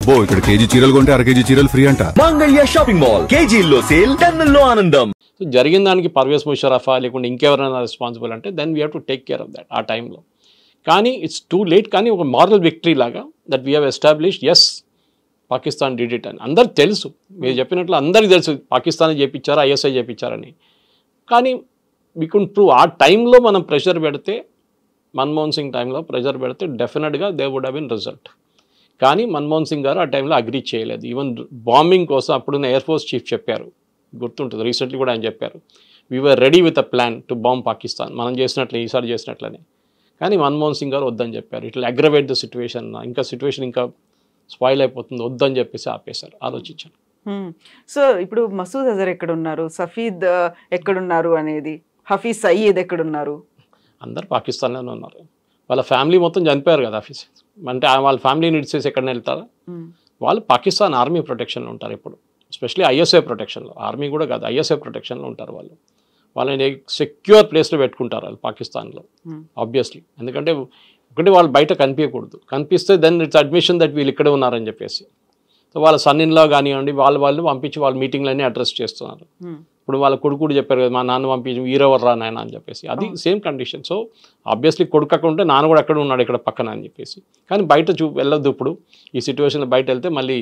అబ్బో ఇక్కడ కేజీ చీరలు కొంటే అర కేజీ చీరలు ఫ్రీ అంట. మంగళ్య షాపింగ్ మాల్, కేజీల్లో సేల్, టన్నుల్లో ఆనందం. జరిగిన దానికి పర్వేజ్ ముషరఫా లేకుంటే ఇంకెవరైనా రెస్పాన్సిబుల్ అంటే then we have to take care of that ఆ టైంలో. కానీ ఇట్స్ టూ లేట్. కానీ ఒక మారల్ విక్టరీ లాగా that we have established as Pakistan did it అని అందరికి తెలుసు. మీరు చెప్పినట్లు అందరికీ తెలుసు పాకిస్తాన్ చేయించారా ఐఎస్ఐ చేయించారని. కానీ వీ కుడ్ ప్రూవ్ ఆ టైంలో మనం ప్రెషర్ పెడితే, మన్మోహన్ సింగ్ టైంలో ప్రెషర్ పెడితే డెఫినెట్గా they would have been result. కానీ మన్మోహన్ సింగ్ గారు ఆ టైంలో అగ్రీ చేయలేదు. ఈవెన్ బాంబింగ్ కోసం అప్పుడున్న ఎయిర్ ఫోర్స్ చీఫ్ చెప్పారు, గుర్తుంటుంది, రీసెంట్లీ కూడా ఆయన చెప్పారు, we were ready with a plan to bomb Pakistan, మనం చేసినట్లే ఈసారి చేసినట్లనే. కానీ మన్మోహన్ సింగ్ గారు వద్దని చెప్పారు. ఇట్లా అగ్రవేట్ ద సిచ్యువేషన్, ఇంకా సిచ్యువేషన్ ఇంకా స్పాయిల్ అయిపోతుంది, వద్దని చెప్పేసి ఆపేశారు. ఆలోచించారు. సో ఇప్పుడు మసూద్ అజర్ ఎక్కడున్నారు, సఫీద్ ఎక్కడున్నారు అనేది, హఫీజ్ సయీద్ ఎక్కడున్నారు? అందరు పాకిస్తాన్లోనే ఉన్నారు. వాళ్ళ ఫ్యామిలీ మొత్తం చనిపోయారు కదా హఫీజ్ అంటే. వాళ్ళ ఫ్యామిలీని ఇడిచేసి ఎక్కడనే వెళ్తారా? వాళ్ళు పాకిస్తాన్ ఆర్మీ ప్రొటెక్షన్లో ఉంటారు ఇప్పుడు, ఎస్పెషలీ ఐఎస్ఐ ప్రొటెక్షన్లో. ఆర్మీ కూడా కాదు, ఐఎస్ఐ ప్రొటెక్షన్లో ఉంటారు వాళ్ళు. వాళ్ళని సెక్యూర్ ప్లేస్లో పెట్టుకుంటారు వాళ్ళు పాకిస్తాన్లో ఆబ్వియస్లీ. ఎందుకంటే ఒకటి వాళ్ళు బయట కనిపించకూడదు, కనిపిస్తే దెన్ ఇట్స్ అడ్మిషన్ దట్ వీళ్ళు ఇక్కడే ఉన్నారని చెప్పేసి. సో వాళ్ళ సన్నిన్లో కానివ్వండి వాళ్ళు పంపించి వాళ్ళ మీటింగ్లన్నీ అడ్రస్ చేస్తున్నారు. ఇప్పుడు వాళ్ళ కొడుకు చెప్పారు కదా, మా నాన్న పంపించి వీరెవరు రా నాయన అని చెప్పేసి, అది సేమ్ కండిషన్. సో ఆబ్వియస్లీ కొడుకు అక్కడ ఉంటే నాన్న కూడా అక్కడ ఉన్నాడు ఇక్కడ పక్కన అని చెప్పేసి. కానీ బయట వెళ్ళొద్దు. ఇప్పుడు ఈ సిచ్యువేషన్లో బయట వెళ్తే మళ్ళీ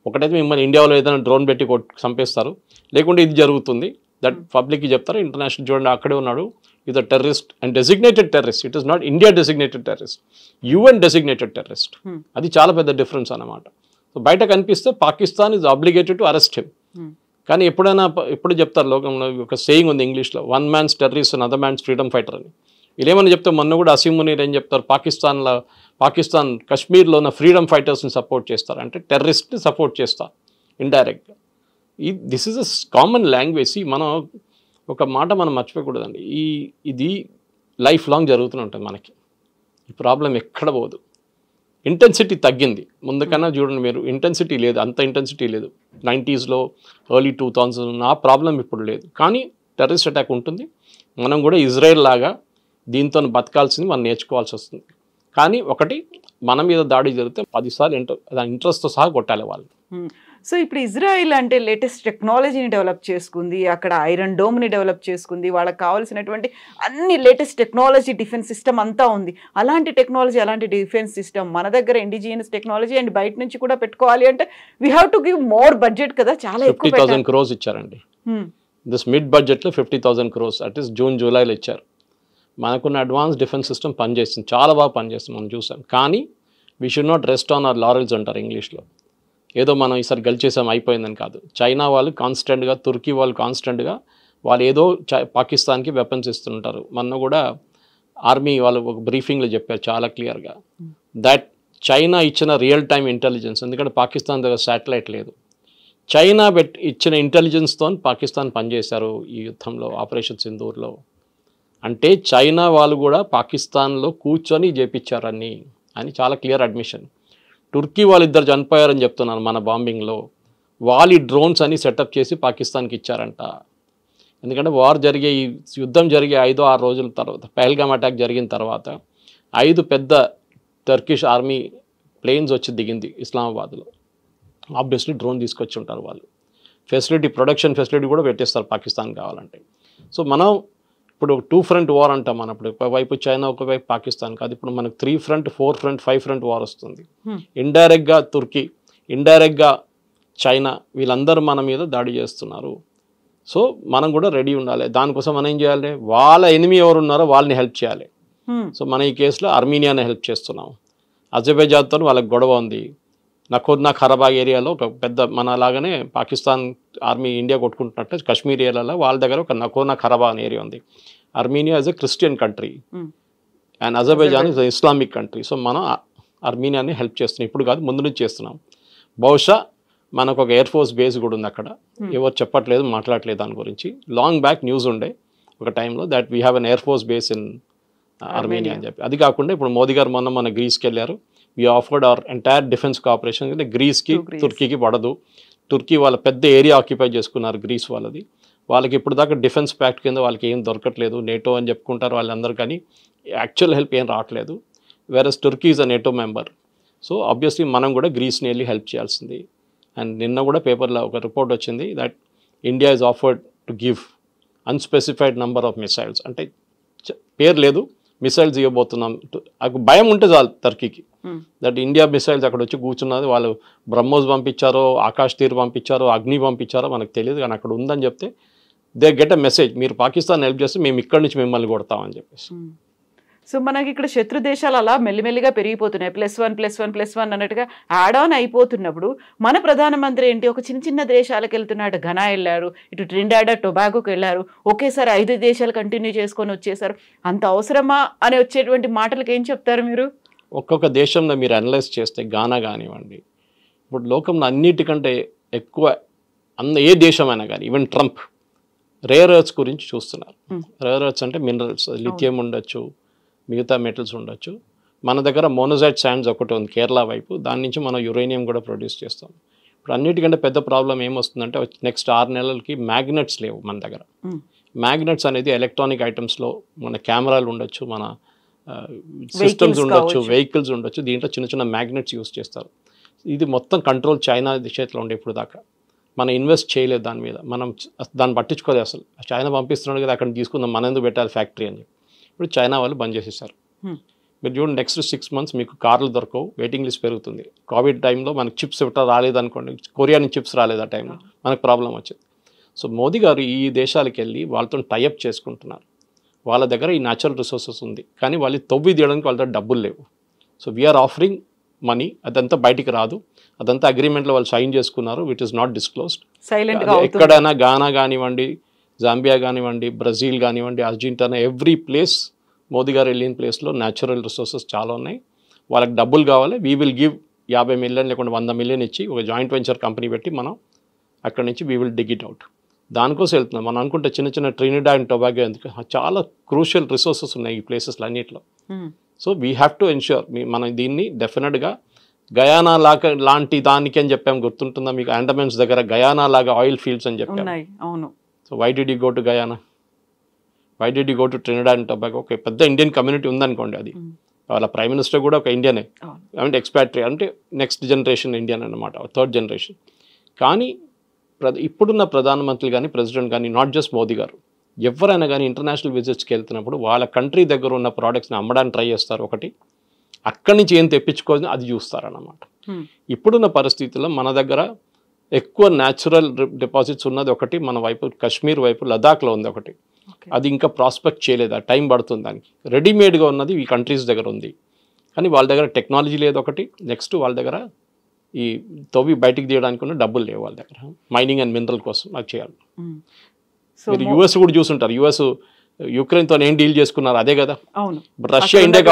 ఒకటైతే మిమ్మల్ని ఇండియాలో ఏదైనా డ్రోన్ పెట్టి చంపేస్తారు, లేకుంటే ఇది జరుగుతుంది దట్ పబ్లిక్కి చెప్తారు. ఇంటర్నేషనల్ చూడండి అక్కడే ఉన్నాడు, ఇది terrorist and designated terrorist. It is not India designated terrorist, UN designated terrorist. అది చాలా పెద్ద డిఫరెన్స్ అన్నమాట. సో బయట కనిపిస్తే Pakistan is obligated to arrest him. కానీ ఎప్పుడు చెప్తారు లోకంలో ఒక సేయింగ్ ఉంది ఇంగ్లీష్లో, one man's terrorist and other man's freedom fighter అని. వీళ్ళేమని చెప్తే మొన్న కూడా అసీమ్ మునీర్ ఏం చెప్తారు, పాకిస్తాన్ కశ్మీర్లో ఉన్న ఫ్రీడమ్ ఫైటర్స్ని సపోర్ట్ చేస్తారు అంటే టెర్రరిస్ట్ని సపోర్ట్ చేస్తారు ఇండైరెక్ట్గా. This is a common language. మనం ఒక మాట మనం మర్చిపోకూడదండి, ఇది లైఫ్ లాంగ్ జరుగుతూనే ఉంటుంది మనకి. ఈ ప్రాబ్లం ఎక్కడ పోదు. ఇంటెన్సిటీ తగ్గింది ముందుకన్నా చూడండి మీరు, ఇంటెన్సిటీ లేదు, అంత ఇంటెన్సిటీ లేదు. 90s ఎర్లీ 2000 ఆ ప్రాబ్లం ఇప్పుడు లేదు. కానీ టెర్రరిస్ట్ అటాక్ ఉంటుంది. మనం కూడా ఇజ్రాయెల్ లాగా దీంతో బతకాల్సింది మనం నేర్చుకోవాల్సి వస్తుంది. కానీ ఒకటి మన మీద దాడి జరిగితే 10 సార్లు ఇంట్రెస్ట్తో సహా కొట్టాలి వాళ్ళు. సో ఇప్పుడు ఇజ్రాయిల్ అంటే లేటెస్ట్ టెక్నాలజీని డెవలప్ చేసుకుంది, అక్కడ ఐరన్ డోమ్ని డెవలప్ చేసుకుంది, వాళ్ళకి కావాల్సినటువంటి అన్ని లేటెస్ట్ టెక్నాలజీ డిఫెన్స్ సిస్టమ్ అంతా ఉంది. అలాంటి టెక్నాలజీ, అలాంటి డిఫెన్స్ సిస్టమ్ మన దగ్గర ఇండిజినియస్ టెక్నాలజీ అండ్ బయట నుంచి కూడా పెట్టుకోవాలి అంటే we have to give more budget కదా. చాలా ఎక్కువ 50,000 crores ఇచ్చారండి. దిస్ మిడ్ బడ్జెట్లో 50,000 crores అట్ ఈస్ జూలైలో ఇచ్చారు. మనకున్న అడ్వాన్స్ డిఫెన్స్ సిస్టమ్ పనిచేస్తుంది, చాలా బాగా పనిచేస్తుంది, మనం చూసాం. కానీ we should not rest on hour laurels అంటారు ఇంగ్లీష్లో. ఏదో మనం ఈసారి గెలిచేసాం అయిపోయిందని కాదు. చైనా వాళ్ళు కాన్స్టెంట్గా, తుర్కీ వాళ్ళు కాన్స్టెంట్గా వాళ్ళు ఏదో పాకిస్తాన్కి వెపన్స్ ఇస్తుంటారు. మొన్న కూడా ఆర్మీ వాళ్ళు ఒక బ్రీఫింగ్లో చెప్పారు చాలా క్లియర్గా దట్ చైనా ఇచ్చిన రియల్ టైమ్ ఇంటెలిజెన్స్, ఎందుకంటే పాకిస్తాన్ దగ్గర శాటిలైట్ లేదు, చైనా ఇచ్చిన ఇంటెలిజెన్స్తో పాకిస్తాన్ పనిచేశారు ఈ యుద్ధంలో, ఆపరేషన్ సింధూర్లో. అంటే చైనా వాళ్ళు కూడా పాకిస్తాన్లో కూర్చొని చేపించారని అని చాలా క్లియర్ అడ్మిషన్. టుర్కీ వాళ్ళిద్దరు చనిపోయారని చెప్తున్నాను మన బాంబింగ్లో. వాళ్ళు డ్రోన్స్ అని సెటప్ చేసి పాకిస్తాన్కి ఇచ్చారంట. ఎందుకంటే ఈ యుద్ధం జరిగే 5-6 రోజుల తర్వాత, పహల్గామ్ అటాక్ జరిగిన తర్వాత 5 పెద్ద టర్కిష్ ఆర్మీ ప్లేన్స్ వచ్చి దిగింది ఇస్లామాబాద్లో. ఆబ్వియస్లీ డ్రోన్ తీసుకొచ్చి ఉంటారు వాళ్ళు. ప్రొడక్షన్ ఫెసిలిటీ కూడా పెట్టేస్తారు పాకిస్తాన్ కావాలంటే. సో మనం ఇప్పుడు 2 front వార్ అంటాం మనం. ఇప్పుడు ఒకవైపు చైనా, ఒకవైపు పాకిస్తాన్ కాదు, ఇప్పుడు మనకు 3 front, 4 front, 5 front వార్ వస్తుంది. ఇండైరెక్ట్గా తుర్కీ, ఇండైరెక్ట్గా చైనా, వీళ్ళందరూ మన మీద దాడి చేస్తున్నారు. సో మనం కూడా రెడీ ఉండాలి. దానికోసం మనం ఏం చేయాలి, వాళ్ళ ఎనిమి ఎవరు ఉన్నారో వాళ్ళని హెల్ప్ చేయాలి. సో మన ఈ కేసులో అర్మీనియాని హెల్ప్ చేస్తున్నాం. అజర్బైజాన్తో వాళ్ళకి గొడవ ఉంది. నకోర్నా ఖరాబాగ్ ఏరియాలో ఒక పెద్ద మన లాగానే పాకిస్తాన్ ఆర్మీ ఇండియా కొట్టుకుంటున్నట్టు కశ్మీర్ ఏరియాలో వాళ్ళ దగ్గర ఒక నకోర్నా ఖరాబాగ్ అనే ఏరియా ఉంది. Armenia is a Christian country and Azerbaijan is Islamic country. So మనం అర్మీనియాని హెల్ప్ చేస్తున్నాం, ఇప్పుడు కాదు ముందు నుంచి చేస్తున్నాం. బహుశా మనకు ఒక ఎయిర్ ఫోర్స్ బేస్ కూడా ఉంది అక్కడ, ఎవరు చెప్పట్లేదు, మాట్లాడలేదు దాని గురించి. లాంగ్ బ్యాక్ న్యూస్ ఉండే ఒక టైంలో that we have an air force base in Armenia అని చెప్పి. అది కాకుండా ఇప్పుడు మోదీ గారు మన గ్రీస్కి వెళ్ళారు. We offered our entire defence cooperation. అంటే గ్రీస్కి తుర్కీకి పడదు. తుర్కీ వాళ్ళ పెద్ద ఏరియా ఆక్యుపై చేసుకున్నారు గ్రీస్ వాళ్ళది. వాళ్ళకి ఇప్పుడు దాకా డిఫెన్స్ ప్యాక్ట్ కింద వాళ్ళకి ఏం దొరకట్లేదు. నేటో అని చెప్పుకుంటారు వాళ్ళందరూ, కానీ యాక్చువల్ హెల్ప్ ఏం రావట్లేదు. Whereas Turkey is a NATO member. So obviously మనం కూడా గ్రీస్ని వెళ్ళి హెల్ప్ చేయాల్సింది. అండ్ నిన్న కూడా పేపర్లో ఒక రిపోర్ట్ వచ్చింది that India is offered to give unspecified number of missiles, అంటే పేరు లేదు, మిసైల్స్ ఇవ్వబోతున్నాం. నాకు భయం ఉంటే చాలు టర్కీకి, దట్ ఇండియా మిసైల్స్ అక్కడ వచ్చి కూర్చున్నది, వాళ్ళు బ్రహ్మోస్ పంపించారో, ఆకాష్ తీర్ పంపించారో, అగ్ని పంపించారో మనకు తెలియదు, కానీ అక్కడ ఉందని చెప్తే దే గెట్ అ మెసేజ్, మీరు పాకిస్తాన్ హెల్ప్ చేస్తే మేము ఇక్కడి నుంచి మిమ్మల్ని కొడతామని చెప్పేసి. సో మనకి ఇక్కడ శత్రు దేశాలు అలా మెల్లిమెల్లిగా పెరిగిపోతున్నాయి, +1 అన్నట్టుగా యాడ్ ఆన్ అయిపోతున్నప్పుడు మన ప్రధానమంత్రి ఏంటి ఒక చిన్న చిన్న దేశాలకు వెళ్తున్నాడు, ఘనా వెళ్ళారు, ఇటు ట్రినిడాడ్ టొబాగోకి వెళ్ళారు, ఒకేసారి 5 దేశాలు కంటిన్యూ చేసుకొని వచ్చేసారు. అంత అవసరమా అని వచ్చేటువంటి మాటలకు ఏం చెప్తారు మీరు? ఒక్కొక్క దేశంలో మీరు అనలైజ్ చేస్తే ఘనా కానివ్వండి, ఇప్పుడు లోకంలో అన్నిటికంటే ఎక్కువ ఏ దేశమైనా కానీ ఈవెన్ ట్రంప్ రేర్ ఎర్త్స్ గురించి చూస్తున్నారు. రేర్ ఎర్త్స్ అంటే మినరల్స్, లిథియం ఉండొచ్చు, మిగతా మెటల్స్ ఉండొచ్చు. మన దగ్గర మోనోజైట్ శాండ్స్ ఒకటి ఉంది కేరళ వైపు, దాని నుంచి మనం యురేనియం కూడా ప్రొడ్యూస్ చేస్తాం. ఇప్పుడు అన్నిటికంటే పెద్ద ప్రాబ్లం ఏమొస్తుందంటే నెక్స్ట్ 6 నెలలకి మ్యాగ్నెట్స్ లేవు మన దగ్గర. మ్యాగ్నెట్స్ అనేది ఎలక్ట్రానిక్ ఐటమ్స్లో మన కెమెరాలు ఉండొచ్చు, మన సిస్టమ్స్ ఉండొచ్చు, వెహికల్స్ ఉండొచ్చు, దీంట్లో చిన్న చిన్న మ్యాగ్నెట్స్ యూస్ చేస్తారు. ఇది మొత్తం కంట్రోల్ చైనా చేతిలో ఉండే ఇప్పుడు దాకా. మనం ఇన్వెస్ట్ చేయలేదు దాని మీద, మనం దాన్ని పట్టించుకోలేదు అసలు. చైనా పంపిస్తున్నాడు కదా అక్కడ తీసుకుందాం, మన ఎందుకు పెట్టాలి ఫ్యాక్టరీ అని చెప్పి. ఇప్పుడు చైనా వాళ్ళు బంద్ చేసేసారు. మీరు చూడండి నెక్స్ట్ 6 months మీకు కార్లు దొరకవు, వెయిటింగ్ లిస్ట్ పెరుగుతుంది. కోవిడ్ టైంలో మనకు చిప్స్ ఇవ్వటం రాలేదనుకోండి, కొరియా నుంచి చిప్స్ రాలేదు ఆ టైంలో, మనకు ప్రాబ్లం వచ్చింది. సో మోదీ గారు ఈ దేశాలకు వెళ్ళి వాళ్ళతో టైఅప్ చేసుకుంటున్నారు. వాళ్ళ దగ్గర ఈ న్యాచురల్ రిసోర్సెస్ ఉంది, కానీ వాళ్ళు తవ్వి తీయడానికి వాళ్ళ దగ్గర డబ్బులు లేవు. సో వీఆర్ ఆఫరింగ్ మనీ, అదంతా బయటికి రాదు, అదంతా అగ్రిమెంట్లో వాళ్ళు సైన్ చేసుకున్నారు, విచ్ ఇస్ నాట్ డిస్క్లోజ్డ్. ఎక్కడైనా ఘానా కానివ్వండి, జాంబియా కానివ్వండి, బ్రెజిల్ కానివ్వండి, అర్జెంటీనా, ఎవ్రీ ప్లేస్ మోదీ గారు వెళ్ళిన ప్లేస్లో న్యాచురల్ రిసోర్సెస్ చాలా ఉన్నాయి. వాళ్ళకి డబ్బులు కావాలి, వీ విల్ గివ్ 50 million లేకుండా 100 million ఇచ్చి ఒక జాయింట్ వెంచర్ కంపెనీ పెట్టి మనం అక్కడి నుంచి we will dig it out. దానికోసం వెళ్తున్నాం. మనం అనుకుంటే చిన్న చిన్న ట్రినిడాడ్ అండ్ టొబాగో ఎందుకు, చాలా క్రూషియల్ రిసోర్సెస్ ఉన్నాయి ఈ ప్లేసెస్లో అన్నింటిలో. So we have to ensure మనం దీన్ని డెఫినెట్గా గయానా లాంటి దానికి అని చెప్పాము, గుర్తుంటుందా మీకు? అండమాన్స్ దగ్గర గయానా లాగా ఆయిల్ ఫీల్డ్స్ అని చెప్పాము. So why did you go to Guyana, why did you go to Trinidad and Tobago? ఒక పెద్ద ఇండియన్ కమ్యూనిటీ ఉందనుకోండి, అది వాళ్ళ ప్రైమ్ మినిస్టర్ కూడా ఒక ఇండియనే, అంటే ఎక్స్పాట్రీ, అంటే నెక్స్ట్ జనరేషన్ ఇండియన్ అన్నమాట, 3rd generation. కానీ ఇప్పుడున్న ప్రధానమంత్రి కానీ ప్రెసిడెంట్ కానీ, నాట్ జస్ట్ మోదీ గారు, ఎవరైనా కానీ ఇంటర్నేషనల్ విజిట్స్కి వెళ్తున్నప్పుడు వాళ్ళ కంట్రీ దగ్గర ఉన్న ప్రోడక్ట్స్ని అమ్మడానికి ట్రై చేస్తారు. ఒకటి అక్కడి నుంచి ఏం తెప్పించుకోవాలి అది చూస్తారన్నమాట. ఇప్పుడున్న పరిస్థితుల్లో మన దగ్గర ఎక్కువ న్యాచురల్ డిపాజిట్స్ ఉన్నది ఒకటి, మన వైపు కాశ్మీర్ వైపు లదాఖ్లో ఉంది ఒకటి, అది ఇంకా ప్రాస్పెక్ట్ చేయలేదు, ఆ టైం పడుతుంది దానికి. రెడీమేడ్గా ఉన్నది ఈ కంట్రీస్ దగ్గర ఉంది, కానీ వాళ్ళ దగ్గర టెక్నాలజీ లేదు ఒకటి, నెక్స్ట్ వాళ్ళ దగ్గర ఈ తవ్వి బయటికి తీయడానికి ఉన్న డబ్బులు లేవు వాళ్ళ దగ్గర, మైనింగ్ అండ్ మినరల్ కోసం అది చేయాలి. మీరు యుఎస్ కూడా చూసుంటారు, యుఎస్ యుక్రెయిన్తో ఏం డీల్ చేసుకున్నారు అదే కదా. ఇప్పుడు రష్యా ఇండియాకి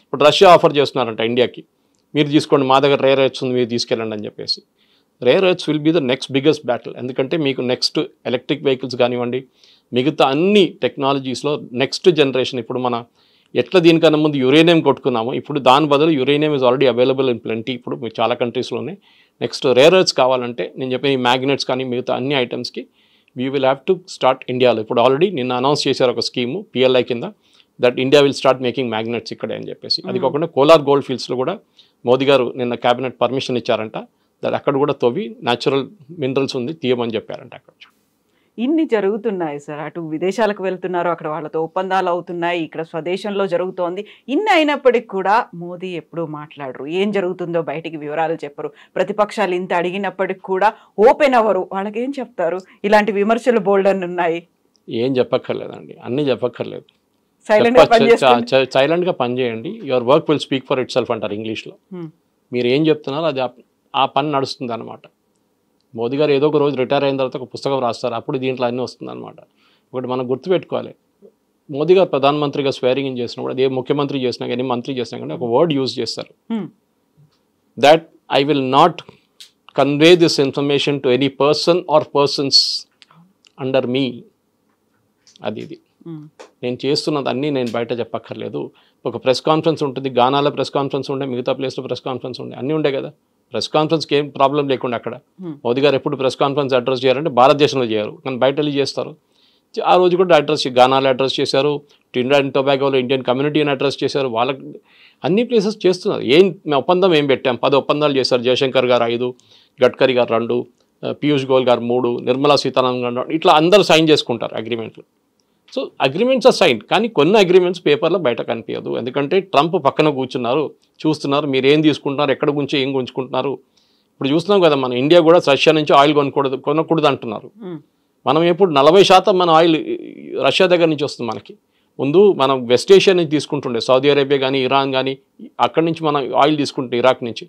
ఇప్పుడు రష్యా ఆఫర్ చేస్తున్నారంట ఇండియాకి, మీరు తీసుకోండి మా దగ్గర రేర్ ఎర్త్స్ ఉంది మీరు తీసుకెళ్ళండి అని చెప్పేసి. Rare earths will be the next biggest battle, ఎందుకంటే మీకు నెక్స్ట్ ఎలక్ట్రిక్ వెహికల్స్ కానివ్వండి, మిగతా అన్ని టెక్నాలజీస్లో నెక్స్ట్ జనరేషన్. ఇప్పుడు మన ఎట్లా దీనికన్నా ముందు యురేనియం కొట్టుకున్నాము, ఇప్పుడు దాని బదులు uranium is already available in plenty ఇప్పుడు మీకు చాలా కంట్రీస్లోనే. నెక్స్ట్ రేర్ ఎర్త్స్ కావాలంటే నేను చెప్పిన ఈ మ్యాగ్నెట్స్ కానీ మిగతా అన్ని ఐటమ్స్కి we will have to start ఇండియాలో. ఇప్పుడు ఆల్రెడీ నిన్న అనౌన్స్ చేశారు ఒక స్కీము PLI కింద, that India will start making magnets ఇక్కడే అని చెప్పేసి. అది కాకుండా కోలార్ గోల్డ్ ఫీల్డ్స్లో కూడా మోదీ గారు నిన్న క్యాబినెట్ పర్మిషన్ ఇచ్చారంట, దట్ అక్కడ కూడా తవ్వి న్యాచురల్ మినరల్స్ ఉంది తీయమని చెప్పారంట. అక్కడ ఇన్ని జరుగుతున్నాయి సార్, అటు విదేశాలకు వెళ్తున్నారు, అక్కడ వాళ్ళతో ఒప్పందాలు అవుతున్నాయి, ఇక్కడ స్వదేశంలో జరుగుతోంది. ఇన్ని అయినప్పటికీ కూడా మోదీ ఎప్పుడూ మాట్లాడరు, ఏం జరుగుతుందో బయటికి వివరాలు చెప్పరు. ప్రతిపక్షాలు ఇంత అడిగినప్పటికి కూడా ఓపెన్ అవ్వరు. వాళ్ళకి ఏం చెప్తారు? ఇలాంటి విమర్శలు బోల్డ్ అని ఉన్నాయి. ఏం చెప్పక్కర్లేదండి, అన్నీ చెప్పక్కర్లేదు, సైలెంట్గా పనిచేయండి. Your work will speak for it self అంటారు ఇంగ్లీష్లో. మీరు ఏం చెప్తున్నారో అది ఆ పని నడుస్తుంది అనమాట. మోదీ గారు ఏదో ఒక రోజు రిటైర్ అయిన తర్వాత ఒక పుస్తకం రాస్తారు, అప్పుడు దీంట్లో అన్నీ వస్తుంది అనమాట. ఒకటి మనం గుర్తుపెట్టుకోవాలి, మోదీ గారు ప్రధానమంత్రిగా స్వేరింగ్ ఇన్ చేసినప్పుడు, అదే ముఖ్యమంత్రి చేసినా కానీ మంత్రి చేసినా కానీ ఒక వర్డ్ యూజ్ చేస్తారు, that I will not convey this information to any person or persons under మీ. ఇది నేను చేస్తున్నది అన్నీ నేను బయట చెప్పక్కర్లేదు. ఒక ప్రెస్ కాన్ఫరెన్స్ ఉంటుంది, గానాలో ప్రెస్ కాన్ఫరెన్స్ ఉండే, మిగతా ప్లేస్లో ప్రెస్ కాన్ఫరెన్స్ ఉండే, అన్నీ ఉండే కదా. ప్రెస్ కాన్ఫరెన్స్కి ఏం ప్రాబ్లం లేకుండా అక్కడ మోదీ గారు ఎప్పుడు ప్రెస్ కాన్ఫరెన్స్ అడ్రస్ చేయాలంటే భారతదేశంలో చేయరు, కానీ బయట వెళ్ళి చేస్తారు. ఆ రోజు కూడా అడ్రస్ గానాలో అడ్రస్ చేశారు, ట్రినిడాడ్ అండ్ టొబాగోలో ఇండియన్ కమ్యూనిటీని అడ్రస్ చేశారు. వాళ్ళకి అన్ని ప్లేసెస్ చేస్తున్నారు. ఒప్పందం ఏం పెట్టాం, 10 ఒప్పందాలు చేశారు. జయశంకర్ గారు 5, గడ్కరీ గారు 2, పీయూష్ గోయల్ గారు 3, నిర్మలా సీతారామన్ గారు ఇట్లా అందరూ సైన్ చేసుకుంటారు అగ్రిమెంట్లు. సో అగ్రిమెంట్స్ ఆర్ సైన్, కానీ కొన్ని అగ్రిమెంట్స్ పేపర్లో బయట కనిపించదు. ఎందుకంటే ట్రంప్ పక్కన కూర్చున్నారు, చూస్తున్నారు మీరు ఏం తీసుకుంటున్నారు, ఎక్కడ గురించి ఏం గుంజుకుంటున్నారు. ఇప్పుడు చూస్తున్నాం కదా, మన ఇండియా కూడా రష్యా నుంచి ఆయిల్ కొనకూడదు అంటున్నారు. మనం ఎప్పుడు 40% మన ఆయిల్ రష్యా దగ్గర నుంచి వస్తుంది. మనకి ముందు మనం వెస్ట్ ఏషియా నుంచి తీసుకుంటుండే, సౌదీ అరేబియా కానీ ఇరాన్ కానీ అక్కడి నుంచి మనం ఆయిల్ తీసుకుంటే, ఇరాక్ నుంచి,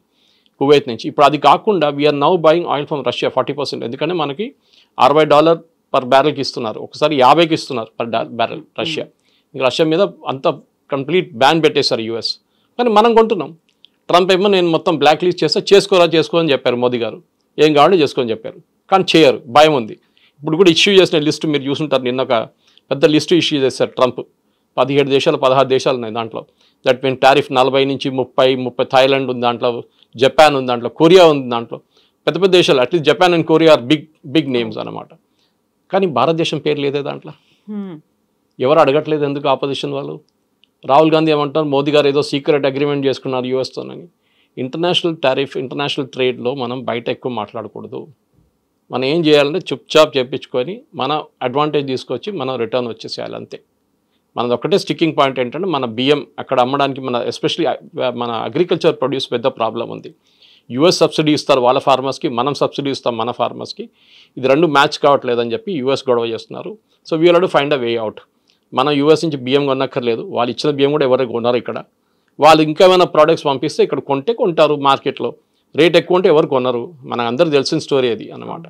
కువైత్ నుంచి. ఇప్పుడు అది కాకుండా we are now buying oil from Russia 40%. ఎందుకంటే మనకి $60 పర్ బ్యారెల్కి ఇస్తున్నారు, ఒకసారి 50కి ఇస్తున్నారు పర్ బ్యారెల్ రష్యా. ఇంకా రష్యా మీద అంత కంప్లీట్ బ్యాన్ పెట్టేశారు యూఎస్. కానీ మనం కొంటున్నాం. ట్రంప్ ఏమో నేను మొత్తం బ్లాక్ లిస్ట్ చేస్తే చేసుకోని చెప్పారు మోదీ గారు. ఏం కావాలో చేసుకొని చెప్పారు, కానీ చేయరు, భయం ఉంది. ఇప్పుడు కూడా ఇష్యూ చేసిన లిస్టు మీరు చూసుంటారు, నిన్న ఒక పెద్ద లిస్టు ఇష్యూ చేశారు ట్రంప్. 17 దేశాలు 16 దేశాలు ఉన్నాయి దాంట్లో. దట్ మీన్ టారిఫ్ 40 నుంచి 30 థాయిలాండ్ ఉంది దాంట్లో, జపాన్ ఉంది దాంట్లో, కొరియా ఉంది దాంట్లో. పెద్ద పెద్ద దేశాలు, at least Japan and Korea are big names అనమాట. కానీ భారతదేశం పేరు లేదే దాంట్లో. ఎవరు అడగట్లేదు ఎందుకు ఆపోజిషన్ వాళ్ళు. రాహుల్ గాంధీ ఏమంటారు, మోదీ గారు ఏదో సీక్రెట్ అగ్రిమెంట్ చేసుకున్నారు యూఎస్తోనని. ఇంటర్నేషనల్ టారిఫ్, ఇంటర్నేషనల్ ట్రేడ్లో మనం బయట ఎక్కువ మాట్లాడకూడదు. మనం ఏం చేయాలంటే చుప్చాప్ చేయించుకొని మన అడ్వాంటేజ్ తీసుకొచ్చి మనం రిటర్న్ వచ్చేసేయాలి అంతే. మనది ఒకటే స్టిక్కింగ్ పాయింట్ ఏంటంటే మన బియ్యం అక్కడ అమ్మడానికి మన ఎస్పెషలీ మన అగ్రికల్చర్ ప్రొడ్యూస్ పెద్ద ప్రాబ్లం ఉంది. యూఎస్ సబ్సిడీ ఇస్తారు వాళ్ళ ఫార్మర్స్కి, మనం సబ్సిడీ ఇస్తాం మన ఫార్మర్స్కి. ఇది 2 మ్యాచ్ కావట్లేదని చెప్పి యూఎస్ గొడవ చేస్తున్నారు. So we will have to find a way out. మనం యూఎస్ నుంచి బియ్యం కొనక్కర్లేదు, వాళ్ళు ఇచ్చిన బియ్యం కూడా ఎవరు కొన్నారు ఇక్కడ. వాళ్ళు ఇంకేమైనా ప్రోడక్ట్స్ పంపిస్తే ఇక్కడ కొంటారు మార్కెట్లో. రేట్ ఎక్కువ ఉంటే ఎవరు కొనరు, మనకు అందరూ తెలిసిన స్టోరీ అది అన్నమాట.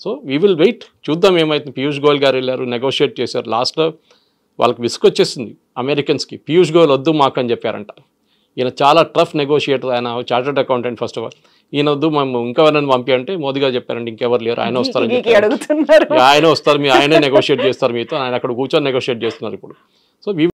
సో వీ విల్ వెయిట్, చూద్దాం ఏమైతుంది. పీయూష్ గోయల్ గారు వెళ్ళారు, నెగోషియేట్ చేశారు. లాస్ట్లో వాళ్ళకి విసుకొచ్చేసింది అమెరికన్స్కి. పీయూష్ గోయల్ వద్దు మాకు అని చెప్పారంట. ఈయన చాలా టఫ్ నెగోషియేటర్, ఆయన chartered accountant first of all. ఈయన వద్దు మేము ఇంకెవరైనా పంపి అంటే మోదీ గారు చెప్పారంటే ఇంకెవరు లేరు, ఆయన వస్తారని చెప్పారు. ఆయన వస్తారు, ఆయనే నెగోషియేట్ చేస్తారు మీతో. ఆయన అక్కడ కూర్చొని నెగోషియేట్ చేస్తున్నారు ఇప్పుడు. సో